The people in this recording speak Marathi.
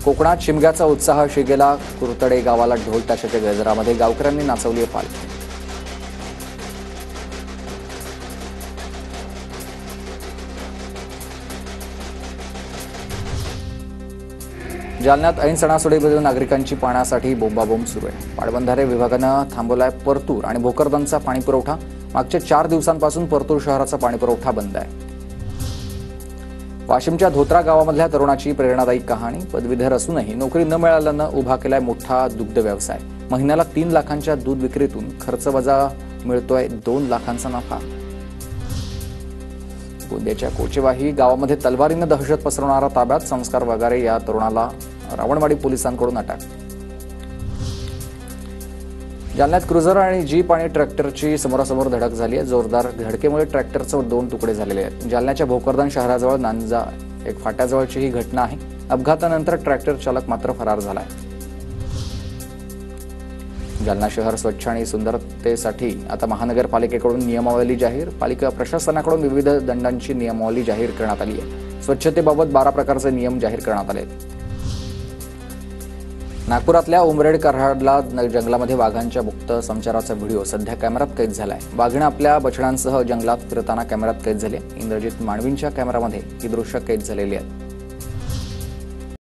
कोकणात शिमग्याचा उत्साह शिगेला. कुरतडे गावाला ढोल ताशाच्या गजरामध्ये गावकऱ्यांनी नाचवली पालखी. जालन्यात ऐन सणासुदीमध्ये नागरिकांची पाण्यासाठी बोंबाबोंब सुरू आहे. पाटबंधारे विभागानं थांबवलाय परतूर आणि भोकरदनचा पाणीपुरवठा. मागच्या 4 दिवसांपासून परतूर शहराचा पाणीपुरवठा बंद आहे. वाशिमच्या धोत्रा गावामधल्या तरुणाची प्रेरणादायी कहाणी. पदवीधर असूनही नोकरी न मिळाल्यानं उभा केलाय मोठा दुग्ध व्यवसाय. महिन्याला 3 लाखांच्या दूध विक्रीतून खर्च वजा मिळतोय 2 लाखांचा नफा. गोंदियाच्या कोचेवाही गावामध्ये तलवारीनं दहशत पसरवणारा ताब्यात. संस्कार वगारे या तरुणाला रावणवाडी पोलिसांकडून अटक. जालन्यात क्रुझर आणि जीप आणि ट्रॅक्टरची समोरासमोर धडक झाली आहे. जोरदार धडकेमुळे ट्रॅक्टरचे 2 तुकडे झालेले आहेत. जालन्याच्या भोकरदन शहराजवळ नांजा एक फाट्याजवळची ही घटना आहे. अपघातानंतर ट्रॅक्टर चालक मात्र फरार झालाय. जालना शहर स्वच्छ आणि सुंदरतेसाठी आता महानगरपालिकेकडून नियमावली जाहीर. पालिका प्रशासनाकडून विविध दंडांची नियमावली जाहीर करण्यात आली आहे. स्वच्छतेबाबत 12 प्रकारचे नियम जाहीर करण्यात आले. नागपुरातल्या उमरेड कराडला जंगलामध्ये वाघांच्या मुक्त संचाराचा व्हिडिओ सध्या कॅमेऱ्यात कैद झालाय. वाघिण आपल्या बछड्यांसह जंगलात फिरताना कॅमेऱ्यात कैद झाली. इंद्रजित मानवींच्या कॅमेऱ्यामध्ये ही दृश्य कैद झालेली आहेत.